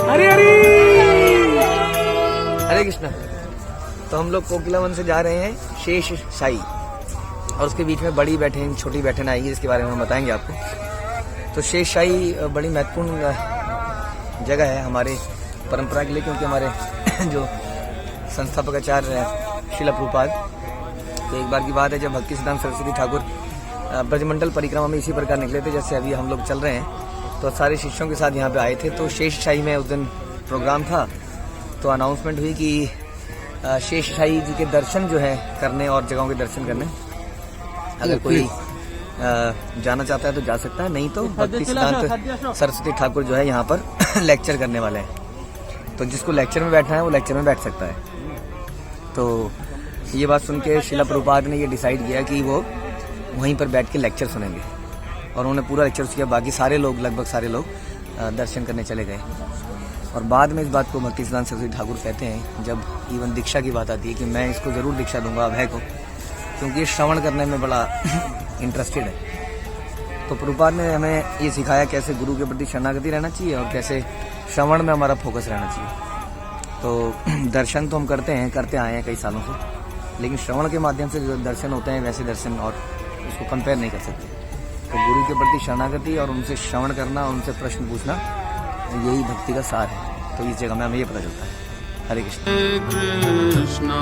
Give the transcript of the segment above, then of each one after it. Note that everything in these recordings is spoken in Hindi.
हरी हरी हरी हरे कृष्णा। तो हम लोग कोकिला वन से जा रहे हैं शेष शाही, और उसके बीच में बड़ी बैठन छोटी बैठन आएगी, जिसके बारे में हम बताएंगे आपको। तो शेष शाही बड़ी महत्वपूर्ण जगह है हमारे परंपरा के लिए, क्योंकि हमारे जो संस्थापक आचार्य हैं श्रील प्रभुपाद, तो एक बार की बात है जब भक्ति सिद्धांत सरस्वती ठाकुर ब्रजमंडल परिक्रमा में इसी प्रकार निकले थे जैसे अभी हम लोग चल रहे हैं, तो सारे शिष्यों के साथ यहाँ पे आए थे। तो शेष शाही में उस दिन प्रोग्राम था, तो अनाउंसमेंट हुई कि शेष शाही जी के दर्शन जो है करने और जगहों के दर्शन करने, अगर कोई जाना चाहता है तो जा सकता है, नहीं तो भक्ति सिद्धांत सरस्वती ठाकुर जो है यहाँ पर लेक्चर करने वाले हैं, तो जिसको लेक्चर में बैठना है वो लेक्चर में बैठ सकता है। तो ये बात सुन के श्रील प्रभुपाद ने ये डिसाइड किया कि वो वहीं पर बैठ के लेक्चर सुनेंगे, और उन्होंने पूरा लेक्चर किया। बाकी सारे लोग, लगभग सारे लोग दर्शन करने चले गए। और बाद में इस बात को भक्ति सिद्धांत सरस्वती ठाकुर कहते हैं, जब इवन दीक्षा की बात आती है, कि मैं इसको ज़रूर दीक्षा दूंगा अभय को, क्योंकि ये श्रवण करने में बड़ा इंटरेस्टेड है। तो प्रभुपाद ने हमें ये सिखाया कैसे गुरु के प्रति शरणागति रहना चाहिए और कैसे श्रवण में हमारा फोकस रहना चाहिए। तो दर्शन तो हम करते आए हैं कई सालों से, लेकिन श्रवण के माध्यम से जो दर्शन होते हैं वैसे दर्शन और उसको कंपेयर नहीं कर सकते। तो गुरु के प्रति शरणागति और उनसे श्रवण करना, उनसे प्रश्न पूछना, यही भक्ति का सार है। तो इस जगह में हमें ये पता चलता है। हरे Krishna Krishna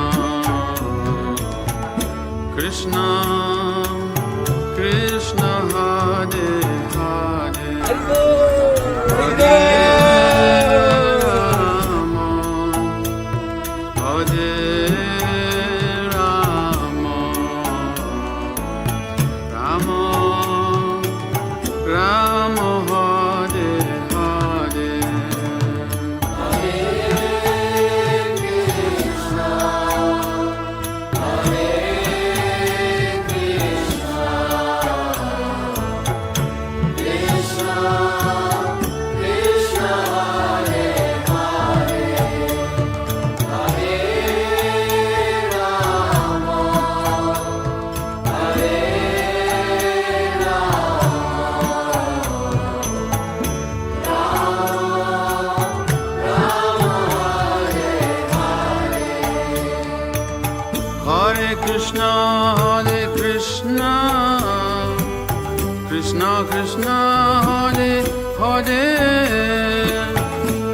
Krishna Hare Hare Hare Ram Ram Ram Hare Hare Krishna Hare Krishna Krishna Krishna Hare Hare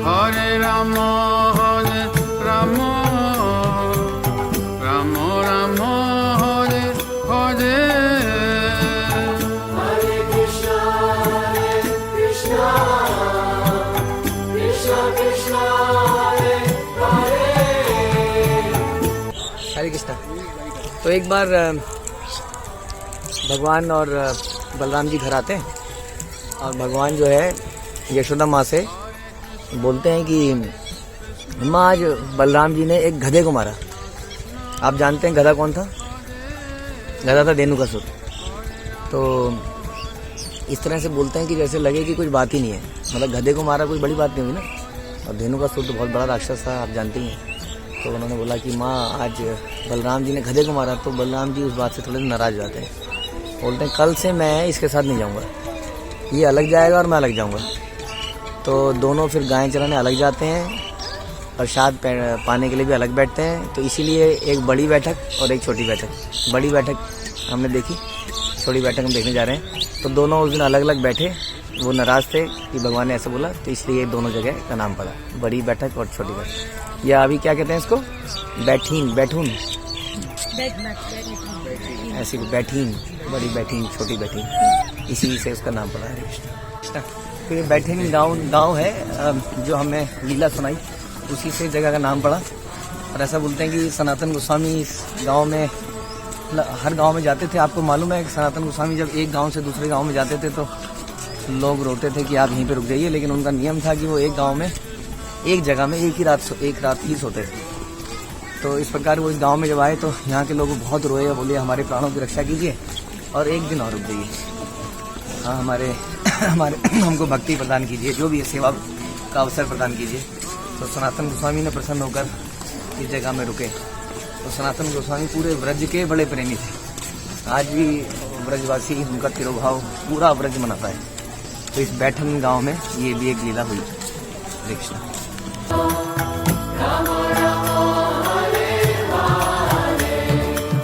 Hare Rama Hare Rama Rama Rama Hare Hare Hare Krishna Krishna Krishna Hare Hare हरे कृष्णा। तो एक बार भगवान और बलराम जी घर आते हैं, और भगवान जो है यशोदा माँ से बोलते हैं कि माँ, आज बलराम जी ने एक गधे को मारा। आप जानते हैं गधा कौन था? गधा था धेनुकासुर। तो इस तरह से बोलते हैं कि जैसे लगे कि कुछ बात ही नहीं है, मतलब गधे को मारा कोई बड़ी बात नहीं हुई ना। और धेनुकासुर तो बहुत बड़ा राक्षस था, आप जानते ही हैं। तो उन्होंने बोला कि माँ, आज बलराम जी ने गधे को मारा। तो बलराम जी उस बात से थोड़े नाराज जाते हैं, बोलते हैं कल से मैं इसके साथ नहीं जाऊँगा, ये अलग जाएगा और मैं अलग जाऊँगा। तो दोनों फिर गायें चराने अलग जाते हैं, प्रसाद पाने के लिए भी अलग बैठते हैं। तो इसीलिए एक बड़ी बैठक और एक छोटी बैठक। बड़ी बैठक हमने देखी, छोटी बैठक हम देखने जा रहे हैं। तो दोनों उस दिन अलग अलग बैठे, वो नाराज थे कि भगवान ने ऐसा बोला, तो इसलिए दोनों जगह का नाम पड़ा, बड़ी बैठक और छोटी बैठक। या अभी क्या कहते हैं इसको, बैठीन, बैठून, ऐसी बैठीन, बड़ी बैठीन, छोटी बैठीन, इसी से उसका नाम पड़ा। हरे कृष्ण। फिर ये बैठीन गांव है जो हमें लीला सुनाई, उसी से जगह का नाम पड़ा। और ऐसा बोलते हैं कि सनातन गोस्वामी इस गांव में, हर गांव में जाते थे। आपको मालूम है कि सनातन गोस्वामी जब एक गांव से दूसरे गांव में जाते थे तो लोग रोते थे कि आप यहीं पे रुक जाइए, लेकिन उनका नियम था कि वो एक गांव में, एक जगह में एक रात ही सोते थे। तो इस प्रकार वो इस गांव में जब आए तो यहाँ के लोग बहुत रोए और बोले हमारे प्राणों की रक्षा कीजिए और एक दिन और रुक जाइए, हाँ हमारे हमको भक्ति प्रदान कीजिए, जो भी है सेवा का अवसर प्रदान कीजिए। तो सनातन गोस्वामी ने प्रसन्न होकर इस जगह में रुके। तो सनातन गोस्वामी पूरे व्रज के बड़े प्रेमी थे। आज भी व्रजवासी उनका तिरोभाव पूरा व्रज मनाता है। तो इस बैठन गांव में ये भी एक लीला हुई। हरे Krishna.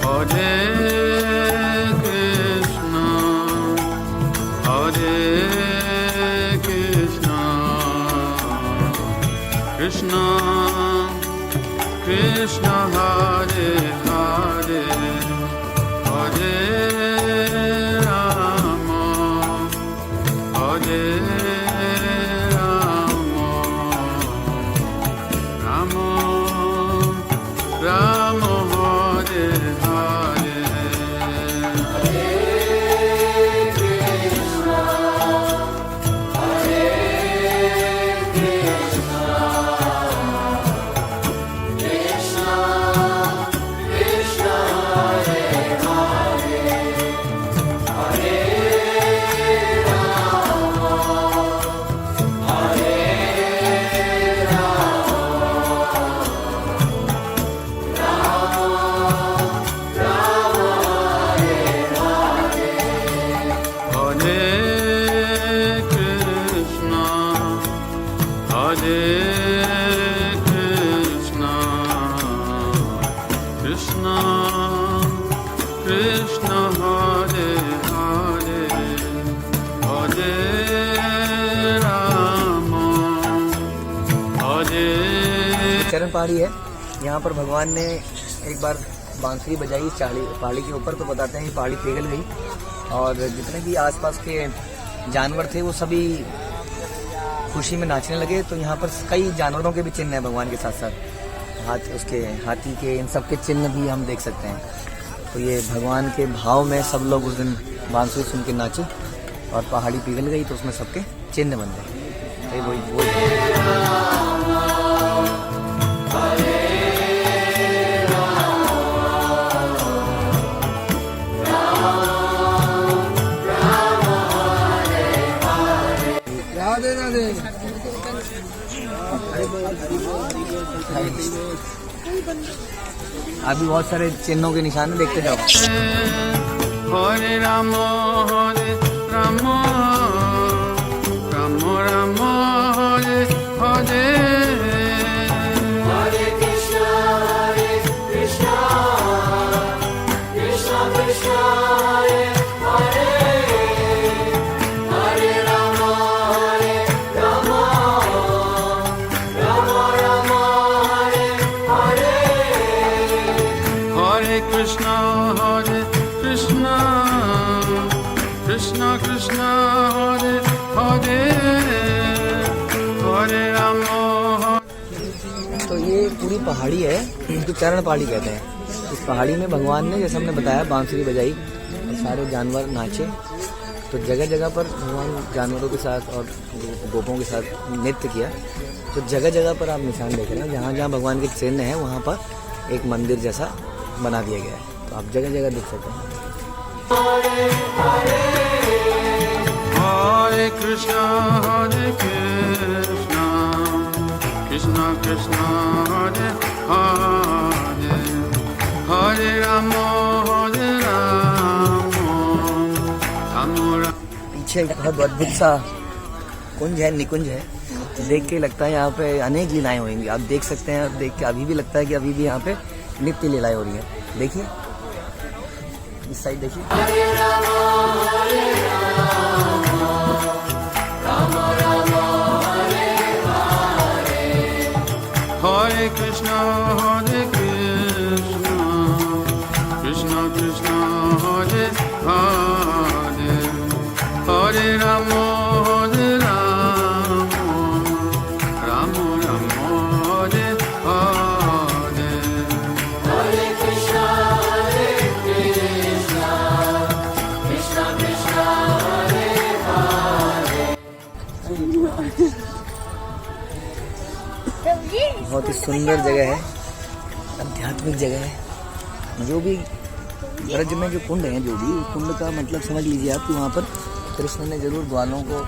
Hare Krishna, Hare Krishna, Krishna Krishna Hare Hare, Hare Rama, Hare Rama, Rama Rama Hare Hare. Krishna Krishna Hare Hare, Hare Rama, Hare. चरण पहाड़ी है। यहाँ पर भगवान ने एक बार बांसुरी बजाई पहाड़ी के ऊपर, तो बताते हैं कि पहाड़ी पिघल गई और जितने भी आसपास के जानवर थे वो सभी खुशी में नाचने लगे। तो यहाँ पर कई जानवरों के भी चिन्ह हैं भगवान के साथ साथ, उसके हाथी के, इन सब के चिन्ह भी हम देख सकते हैं। तो ये भगवान के भाव में सब लोग उस दिन बांसुरी सुन के नाचे और पहाड़ी पिघल गई, तो उसमें सबके चिन्ह बन गए। तो वही राधे राधे। अभी बहुत सारे चिन्हों के निशान देखते जाओ। Hare Rama, Hare Rama, Rama Rama, Hare Hare. Hare Krishna, Hare Krishna, Krishna Krishna, Hare Hare, Hare Rama, Hare Rama, Rama Rama, Hare Hare. Hare Krishna, Hare Krishna, Krishna Krishna, Hare Hare, Hare Rama. तो ये पूरी पहाड़ी है, इनको चरण पहाड़ी कहते हैं। इस पहाड़ी में भगवान ने, जैसे हमने बताया, बांसुरी बजाई और सारे जानवर नाचे। तो जगह जगह पर भगवान जानवरों के साथ और गोपों के साथ नृत्य किया। तो जगह जगह पर आप निशान देख रहे हैं, जहाँ जहाँ भगवान के चिन्ह हैं वहाँ पर एक मंदिर जैसा बना दिया गया है। तो आप जगह जगह देख सकते हैं। Hare Krishna, Hare Krishna, Krishna Krishna, Hare Hare, Hare Rama, Hare Rama, Rama Rama. पीछे एक बहुत अद्भुत सा कुंज है, निकुंज है। देख के लगता है यहाँ पे अनेक लीलाएं होंगी। आप देख सकते हैं, देख के अभी भी लगता है कि अभी भी यहाँ पे नित्य लीलाएं हो रही हैं। देखिए इस साइड देखिए। Hare Krishna, Hare Krishna, Krishna Krishna, Hare Hare, Hare Rama, Hare Rama, Rama Rama, Hare Hare. Hare Krishna, Hare Krishna, Krishna Krishna, Hare Hare. बहुत ही सुंदर जगह है, आध्यात्मिक जगह है। जो भी ब्रज में जो कुंड हैं, जो भी कुंड का मतलब समझ लीजिए आप कि वहाँ पर कृष्ण ने जरूर ग्वालों को,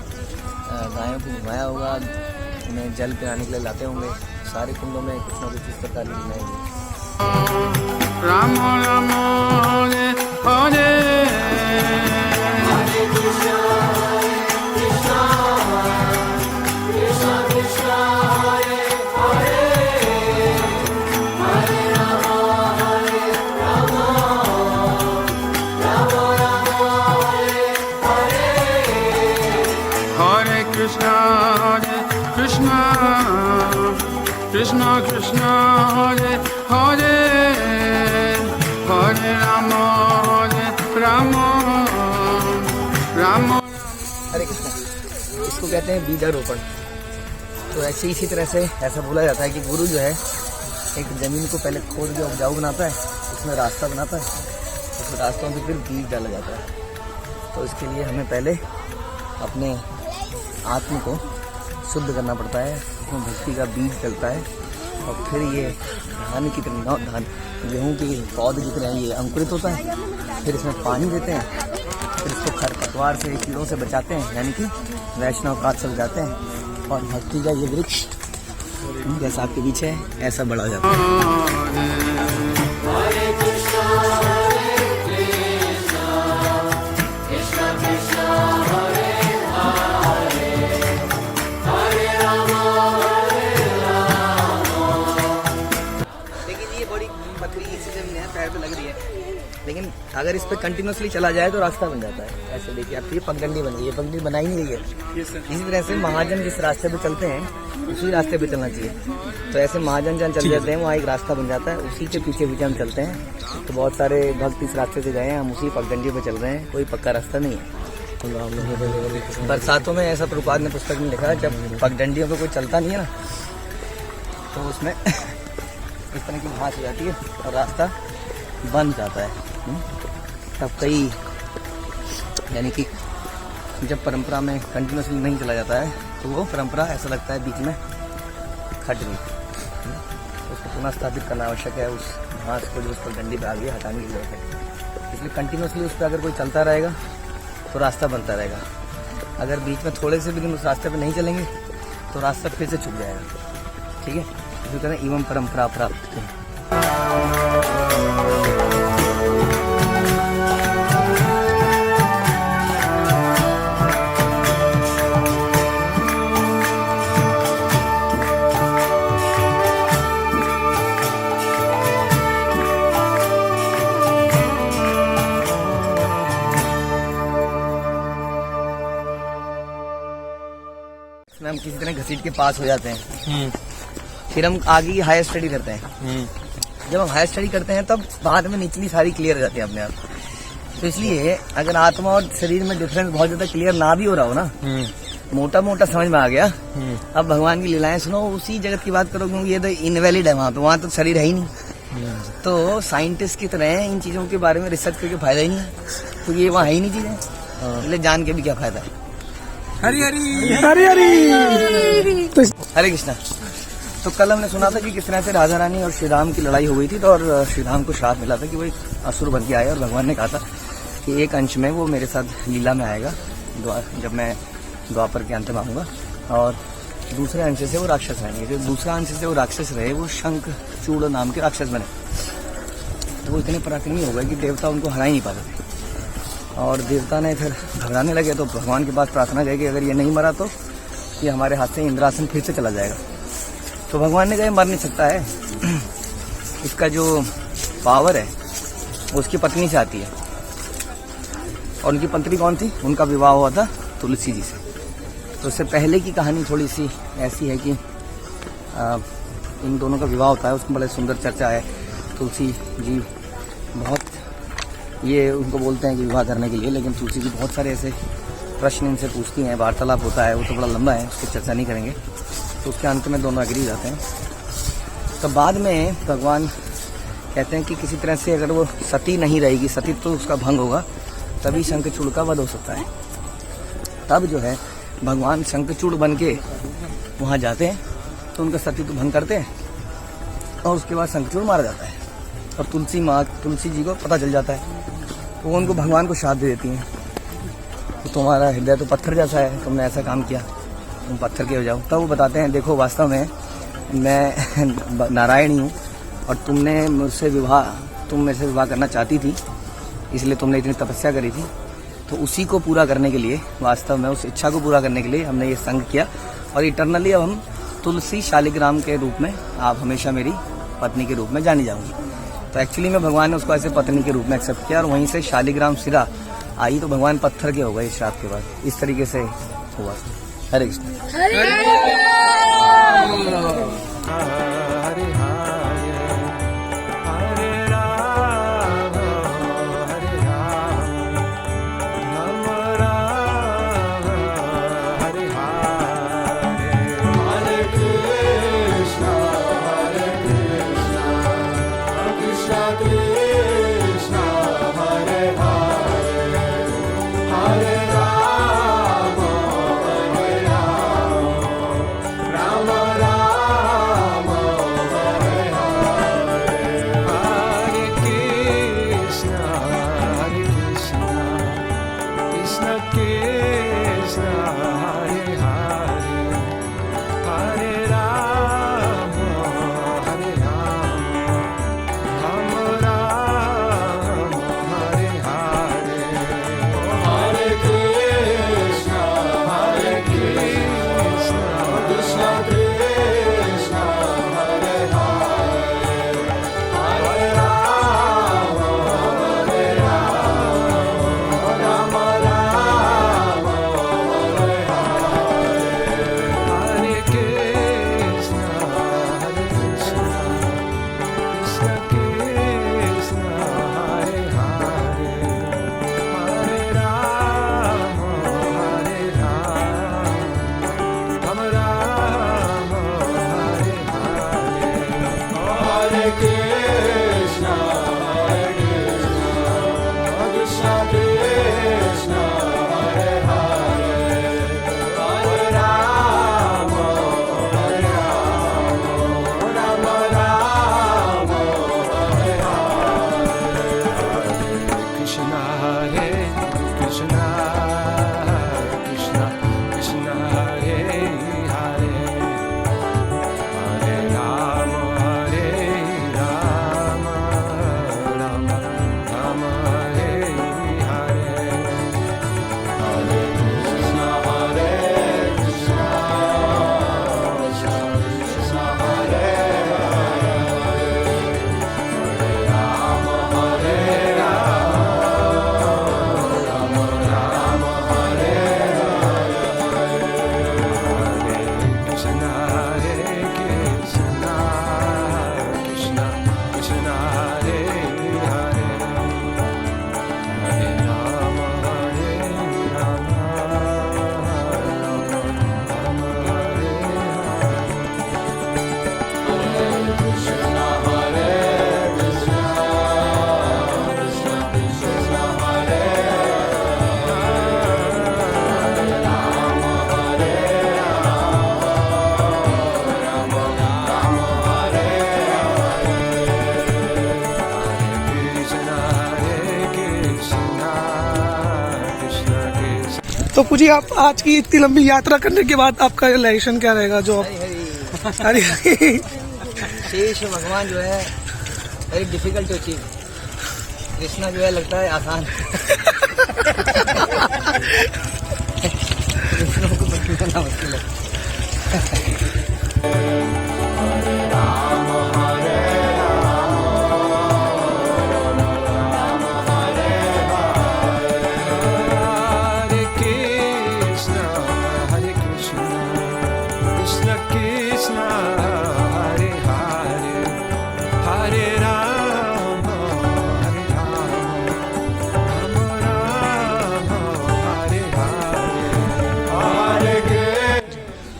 गायों को घुमाया होगा, उन्हें जल पिलाने के लिए लाते होंगे। सारे कुंडों में कुछ न कुछ इस प्रकार की लीलाएं हुई। Rama Rama, Hare Hare. Hare Krishna, Krishna Krishna Krishna Krishna Hare Hare Hare Rama Rama Rama हरे कृष्ण। इसको कहते हैं बीजारोपण। तो ऐसे इसी तरह से ऐसा बोला जाता है कि गुरु जो है एक ज़मीन को पहले खोद के उपजाऊ बनाता है, उसमें रास्ता बनाता है, उस रास्तों में फिर बीज डाला जाता है। तो इसके लिए हमें पहले अपने आत्म को शुद्ध करना पड़ता है, उसमें भक्ति का बीज डलता है और फिर ये धान की तरह धान गेहूँ की पौधे की तरह ये अंकुरित होता है। फिर इसमें पानी देते हैं, फिर इसको खरपतवार से कीड़ों से बचाते हैं, यानी कि वैष्णव काट से बचाते हैं और भक्ति का ये वृक्ष जैसा आपके पीछे है ऐसा बड़ा हो जाता है। Hare Krishna, Hare Krishna, Krishna Krishna, Hare Hare, Hare Rama, Hare Rama. लेकिन ये बड़ी पथरीली सी जमीन है, पैर पे लग रही है, लेकिन अगर इस पे कंटिन्यूसली चला जाए तो रास्ता बन जाता है। ऐसे देखिए आप, ये पगडंडी बन गई है, पगडंडी बनाई नहीं गई है। इसी तरह से महाजन जिस रास्ते पे चलते हैं उसी रास्ते पे चलना चाहिए। तो ऐसे महाजन जहाँ चल जाते हैं वहाँ एक रास्ता बन जाता है, उसी के पीछे पीछे हम चलते हैं। तो बहुत सारे भक्त इस रास्ते से गए हैं, हम उसी पगडंडी पे चल रहे हैं, कोई पक्का रास्ता नहीं है। बरसातों में ऐसा प्रभुपाद ने पुस्तक में लिखा है, जब पगडंडियों पे कोई चलता नहीं है ना तो उसमें इस तरह की घास हो जाती है और रास्ता बन जाता है। तब कई यानी कि जब परंपरा में कंटिन्यूसली नहीं चला जाता है तो वो परंपरा ऐसा लगता है बीच में खट गई। उसको पुनः स्थापित करना आवश्यक है, उस घास को जो उस पर डंडी पे आ गई हटाने की जरूरत है। इसलिए कंटिन्यूसली उस पर अगर कोई चलता रहेगा तो रास्ता बनता रहेगा। अगर बीच में थोड़े से भी दिन उस रास्ते पर नहीं चलेंगे तो रास्ता फिर से छूट जाएगा। ठीक है, इसी तरह एवं परंपरा प्राप्त। हम किसी तरह घसीट के पास हो जाते हैं, फिर हम आगे की हायर स्टडी करते हैं। जब हम हायर स्टडी करते हैं तब बाद में निचली सारी क्लियर हो जाती है अपने आप। तो इसलिए अगर आत्मा और शरीर में डिफरेंस बहुत ज्यादा क्लियर ना भी हो रहा हो ना, मोटा मोटा समझ में आ गया, अब भगवान की लीलाएं सुनो, उसी जगत की बात करो, क्योंकि ये तो इनवैलिड है, वहाँ तो शरीर है ही नहीं। तो साइंटिस्ट की तरह इन चीजों के बारे में रिसर्च करके फायदा ही नहीं है, क्योंकि ये वहाँ है ही नहीं चीजें, इसलिए जान के भी क्या फायदा है। हरि हरि हरे हरे हरे कृष्णा। तो कल हमने सुना था कि किस तरह से राधा रानी और श्री राम की लड़ाई हो गई थी, तो और श्री राम को श्राप मिला था कि वो एक असुर बन के आए, और भगवान ने कहा था कि एक अंश में वो मेरे साथ लीला में आएगा जब मैं द्वापर के अंत में आऊँगा, और दूसरे अंश से वो राक्षस रहेंगे। जो दूसरा अंश से वो राक्षस रहे वो शंख चूड़ नाम के राक्षस बने। तो वो इतने पराक्रमी हो गए कि देवता उनको हरा ही नहीं पाते थे, और देवता ने फिर घबराने लगे। तो भगवान के पास प्रार्थना की कि अगर ये नहीं मरा तो ये हमारे हाथ से इंद्रासन फिर से चला जाएगा। तो भगवान ने कहा मर नहीं सकता है, इसका जो पावर है वो उसकी पत्नी से आती है, और उनकी पत्नी कौन थी, उनका विवाह हुआ था तुलसी जी से। तो उससे पहले की कहानी थोड़ी सी ऐसी है कि इन दोनों का विवाह होता है, उसमें बड़े सुंदर चर्चा है। तुलसी जी बहुत ये उनको बोलते हैं कि विवाह करने के लिए, लेकिन तुलसी जी बहुत सारे ऐसे प्रश्न इनसे पूछती हैं, वार्तालाप होता है, वो तो बड़ा लंबा है, उसकी चर्चा नहीं करेंगे। तो उसके अंत में दोनों एग्री जाते हैं। तो बाद में भगवान कहते हैं कि किसी तरह से अगर वो सती नहीं रहेगी, सती तो उसका भंग होगा, तभी शंखचूड़ का वध हो सकता है। तब जो है भगवान शंखचूड़ बन के वहाँ जाते हैं, तो उनका सती तो भंग करते हैं, और उसके बाद शंखचूड़ मारा जाता है। और तुलसी जी को पता चल जाता है, तो वो उनको भगवान को शाप दे देती हैं, तो तुम्हारा हृदय तो पत्थर जैसा है, तुमने ऐसा काम किया, तुम पत्थर के हो जाओ। तब वो बताते हैं देखो वास्तव में मैं नारायण ही हूँ, और तुम मेरे से विवाह करना चाहती थी, इसलिए तुमने इतनी तपस्या करी थी। तो उसी को पूरा करने के लिए, वास्तव में उस इच्छा को पूरा करने के लिए हमने ये संग किया, और इटरनली अब हम तुलसी शालिग्राम के रूप में, आप हमेशा मेरी पत्नी के रूप में जानी जाऊंगी। तो एक्चुअली में भगवान ने उसको ऐसे पत्नी के रूप में एक्सेप्ट किया, और वहीं से शालिग्राम सिरा आई, तो भगवान पत्थर के हो गए इस श्राप के बाद। इस तरीके से हुआ। हरे कृष्ण। हरे तो पूजी आप आज की इतनी लंबी यात्रा करने के बाद आपका रिलेशन क्या रहेगा जो हरी हरी शेष भगवान जो है very difficult to achieve, Krishna जो है लगता है आसान। कृष्णा को बचना मुश्किल है।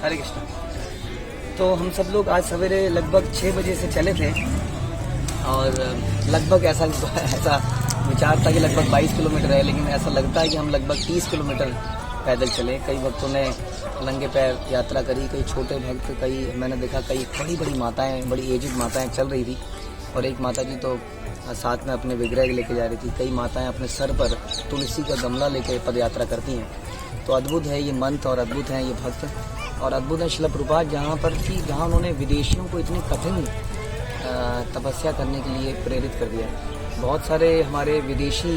हरे कृष्ण। तो हम सब लोग आज सवेरे लगभग 6 बजे से चले थे और लगभग ऐसा विचार था कि लगभग 22 किलोमीटर है, लेकिन ऐसा लगता है कि हम लगभग 30 किलोमीटर पैदल चले। कई भक्तों ने नंगे पैर यात्रा करी, कई छोटे भक्त, कई मैंने देखा कई बड़ी बड़ी माताएं, बड़ी एजिड माताएं चल रही थी और एक माता जी तो साथ में अपने विग्रह लेके जा रही थी। कई माताएं अपने सर पर तुलसी का गमला लेकर पद यात्रा करती हैं। तो अद्भुत है ये मंत्र और अद्भुत हैं ये भक्त और अद्भुत है शिला प्रभुपाद जहाँ पर कि जहाँ उन्होंने विदेशियों को इतनी कठिन तपस्या करने के लिए प्रेरित कर दिया। बहुत सारे हमारे विदेशी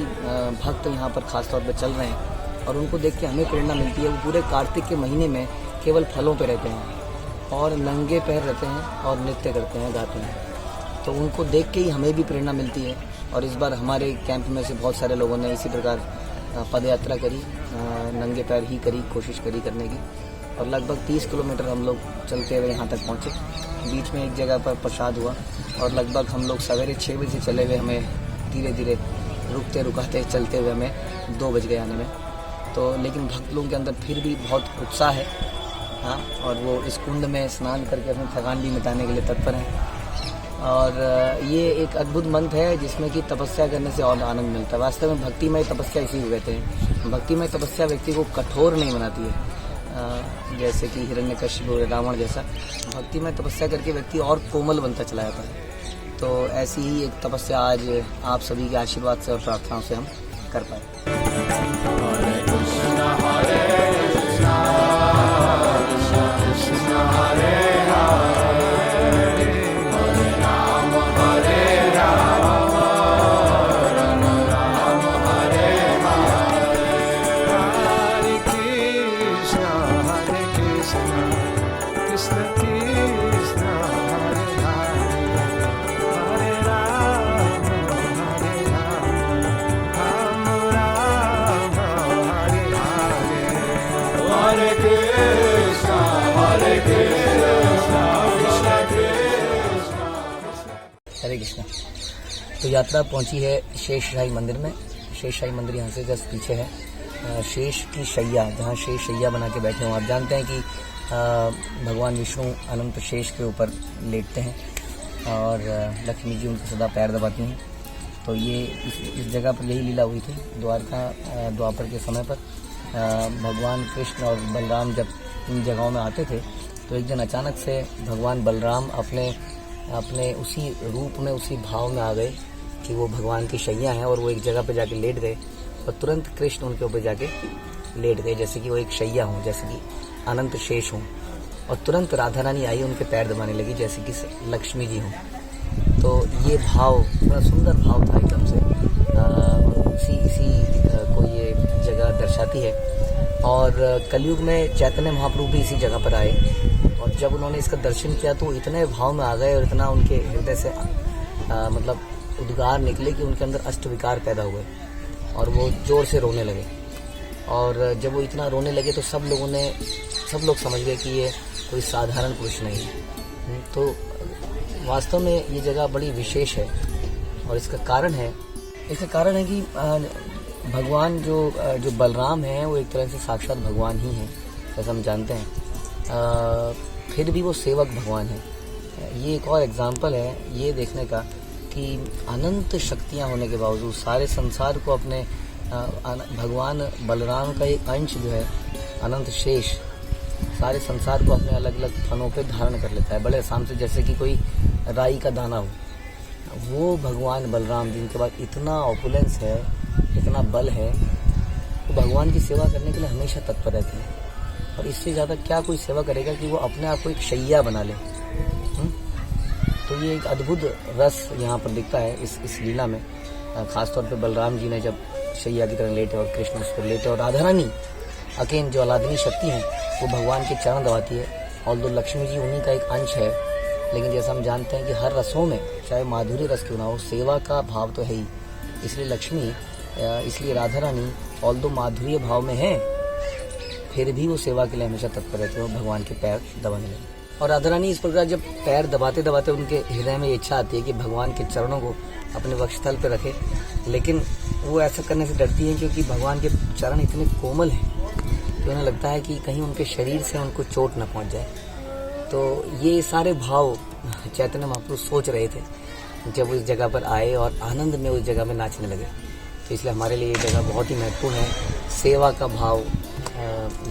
भक्त यहाँ पर खासतौर पर चल रहे हैं और उनको देख के हमें प्रेरणा मिलती है। वो पूरे कार्तिक के महीने में केवल फलों पे रहते हैं और नंगे पैर रहते हैं और नृत्य करते हैं, गाते हैं। तो उनको देख के ही हमें भी प्रेरणा मिलती है। और इस बार हमारे कैंप में से बहुत सारे लोगों ने इसी प्रकार पद यात्रा करी, नंगे पैर ही करी, कोशिश करी करने की। और लगभग 30 किलोमीटर हम लोग चलते हुए यहाँ तक पहुँचे। बीच में एक जगह पर प्रसाद हुआ और लगभग हम लोग सवेरे 6 बजे चले हुए, हमें धीरे धीरे रुकते रुकाते चलते हुए हमें 2 बज गए आने में। तो लेकिन भक्त लोगों के अंदर फिर भी बहुत उत्साह है, हाँ, और वो इस कुंड में स्नान करके अपनी थकान भी मिटाने के लिए तत्पर हैं। और ये एक अद्भुत मंत्र है जिसमें कि तपस्या करने से और आनंद मिलता है। वास्तव में भक्तिमय तपस्या इसी को कहते हैं। भक्तिमय तपस्या व्यक्ति को कठोर नहीं बनाती है, जैसे कि हिरण्यकशिपु रावण जैसा। भक्तिमय तपस्या करके व्यक्ति और कोमल बनता चला जाता है। तो ऐसी ही एक तपस्या आज आप सभी के आशीर्वाद से और प्रार्थनाओं से हम कर पाए। हरे कृष्णा। तो यात्रा पहुंची है शेषशाही मंदिर में। शेषशाही मंदिर यहाँ से जस्ट पीछे है। शेष की शैया, जहाँ शेष शैया बना के बैठे हों। आप जानते हैं कि भगवान विष्णु अनंत शेष के ऊपर लेटते हैं और लक्ष्मी जी उनके सदा पैर दबाती हैं। तो ये इस जगह पर यही लीला हुई थी द्वापर के समय पर। भगवान कृष्ण और बलराम जब इन जगहों में आते थे तो एक दिन अचानक से भगवान बलराम अपने उसी रूप में, उसी भाव में आ गए कि वो भगवान की शैया हैं और वो एक जगह पे जाके लेट गए और तुरंत कृष्ण उनके ऊपर जाके लेट गए, जैसे कि वो एक शैया हों, जैसे कि अनंत शेष हों। और तुरंत राधा रानी आई, उनके पैर दबाने लगी जैसे कि लक्ष्मी जी हों। तो ये भाव बड़ा सुंदर भाव था एकदम से। इसी को ये जगह दर्शाती है। और कलयुग में चैतन्य महाप्रभु भी इसी जगह पर आए और जब उन्होंने इसका दर्शन किया तो इतने भाव में आ गए और इतना उनके हृदय से मतलब उद्गार निकले कि उनके अंदर अष्टविकार पैदा हुए और वो जोर से रोने लगे। और जब वो इतना रोने लगे तो सब लोग समझ गए कि ये कोई साधारण पुरुष नहीं है। तो वास्तव में ये जगह बड़ी विशेष है और इसका कारण है कि भगवान जो बलराम हैं वो एक तरह से साक्षात भगवान ही हैं, जैसा हम जानते हैं। फिर भी वो सेवक भगवान हैं। ये एक और एग्जाम्पल है ये देखने का कि अनंत शक्तियाँ होने के बावजूद सारे संसार को अपने भगवान बलराम का एक अंश जो है अनंत शेष सारे संसार को अपने अलग अलग फनों पे धारण कर लेता है, बड़े आसाम से, जैसे कि कोई राई का दाना हो। वो भगवान बलराम जिनके पास इतना ऑपुलेंस है, इतना बल है, वो भगवान की सेवा करने के लिए हमेशा तत्पर रहते हैं। और इससे ज़्यादा क्या कोई सेवा करेगा कि वो अपने आप को एक शैया बना ले। तो ये एक अद्भुत रस यहाँ पर दिखता है इस लीला में। खासतौर पे बलराम जी ने जब शैया की तरह लेटे और कृष्ण उस पर लेटे और राधा रानी अकेन जो अलादनी शक्ति है वो भगवान के चरण दबाती है। और दो लक्ष्मी जी उन्हीं का एक अंश है, लेकिन जैसा हम जानते हैं कि हर रसों में चाहे माधुरी रस क्यों ना हो, सेवा का भाव तो है ही। इसलिए राधा रानी ऑल दो माधुर्य भाव में है, फिर भी वो सेवा के लिए हमेशा तत्पर रहते हैं, भगवान के पैर दबाने लगे। और राधा रानी इस प्रकार जब पैर दबाते दबाते उनके हृदय में इच्छा आती है कि भगवान के चरणों को अपने वक्षस्थल पर रखे, लेकिन वो ऐसा करने से डरती है क्योंकि भगवान के चरण इतने कोमल हैं तो उन्हें लगता है कि कहीं उनके शरीर से उनको चोट न पहुंच जाए। तो ये सारे भाव चैतन्य महाप्रभु सोच रहे थे जब वो इस जगह पर आए और आनंद में उस जगह में नाचने लगे। तो इसलिए हमारे लिए ये जगह बहुत ही महत्वपूर्ण है सेवा का भाव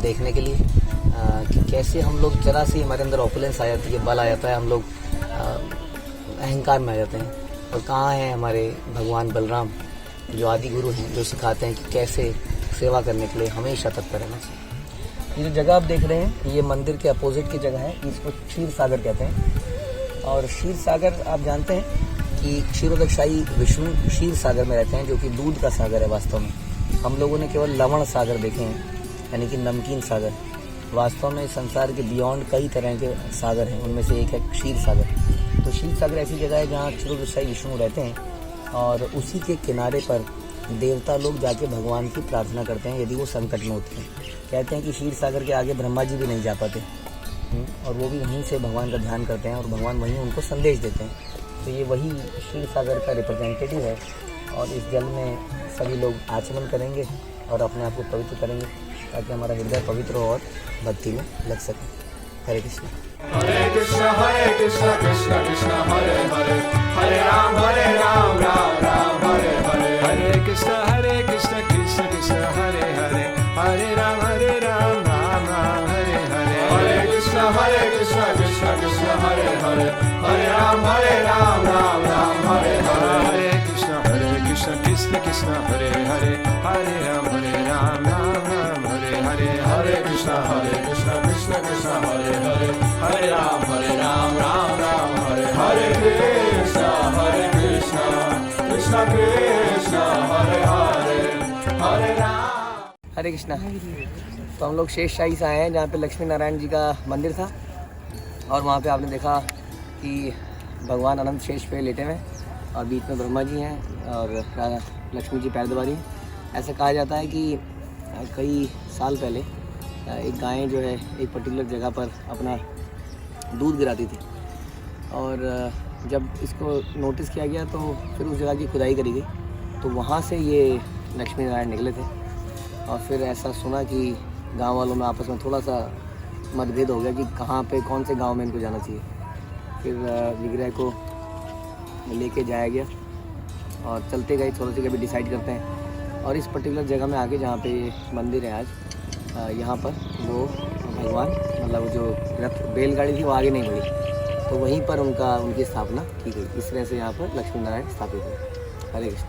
देखने के लिए, कि कैसे हम लोग जरा सी हमारे अंदर ऑपुलेंस आ जाती है, बल आ जाता है, हम लोग अहंकार में आ जाते हैं। और कहाँ हैं हमारे भगवान बलराम जो आदि गुरु हैं, जो सिखाते हैं कि कैसे सेवा करने के लिए हमेशा तत्पर रहना चाहिए। ये जो जगह आप देख रहे हैं ये मंदिर के अपोजिट की जगह है, इसको क्षीर सागर कहते हैं। और क्षीर सागर आप जानते हैं कि क्षीरोदकशाही विष्णु क्षीर सागर में रहते हैं, जो कि दूध का सागर है। वास्तव में हम लोगों ने केवल लवण सागर देखे हैं, यानी कि नमकीन सागर। वास्तव में संसार के बियॉन्ड कई तरह के सागर हैं, उनमें से एक है क्षीर सागर। तो क्षीर सागर ऐसी जगह है जहाँ क्षीरोदकशाही विष्णु रहते हैं और उसी के किनारे पर देवता लोग जाके भगवान की प्रार्थना करते हैं यदि वो संकट में होते हैं। कहते हैं कि क्षीर सागर के आगे ब्रह्मा जी भी नहीं जा पाते, और वो भी वहीं से भगवान का ध्यान करते हैं और भगवान वहीं उनको संदेश देते हैं। तो ये वही क्षीर सागर का रिप्रेजेंटेटिव है, और इस जल में सभी लोग आचमन करेंगे और अपने आप को पवित्र करेंगे ताकि हमारा हृदय पवित्र हो और भक्ति में लग सके। हरे कृष्ण कृष्ण कृष्ण कृष्ण हरे हरे, हरे राम राम हरे हरे, हरे कृष्ण कृष्ण कृष्ण हरे हरे, हरे राम राम राम हरे हरे, हरे कृष्ण कृष्ण कृष्ण हरे हरे, हरे राम राम हरे हरे, हरे कृष्ण कृष्ण कृष्ण हरे हरे, हरे राम राम राम हरे हरे, हरे कृष्ण कृष्ण कृष्ण हरे हरे, हरे राम राम हरे हरे, कृष्ण कृष्ण कृष्ण हरे हरे, हरे राम। हरे कृष्णा। तो हम लोग शेष शाही से आए हैं जहाँ पे लक्ष्मी नारायण जी का मंदिर था, और वहाँ पे आपने देखा कि भगवान अनंत शेष पे लेटे हुए हैं और बीच में ब्रह्मा जी हैं और लक्ष्मी जी पैर दबा रही हैं। ऐसा कहा जाता है कि कई साल पहले एक गाय जो है एक पर्टिकुलर जगह पर अपना दूध गिराती थी, और जब इसको नोटिस किया गया तो फिर उस जगह की खुदाई करी गई, तो वहाँ से ये लक्ष्मी नारायण निकले थे। और फिर ऐसा सुना कि गांव वालों में आपस में थोड़ा सा मतभेद हो गया कि कहाँ पे कौन से गांव में इनको जाना चाहिए। फिर विग्रह को लेके जाया गया और चलते गए, थोड़ा सा कभी डिसाइड करते हैं, और इस पर्टिकुलर जगह में आके जहाँ पे मंदिर है आज, यहाँ पर वो भगवान मतलब जो रथ बैलगाड़ी थी वो आगे नहीं बढ़ी, तो वहीं पर उनकी स्थापना की गई। इस तरह से यहाँ पर लक्ष्मी नारायण स्थापित हुए। हरे कृष्ण।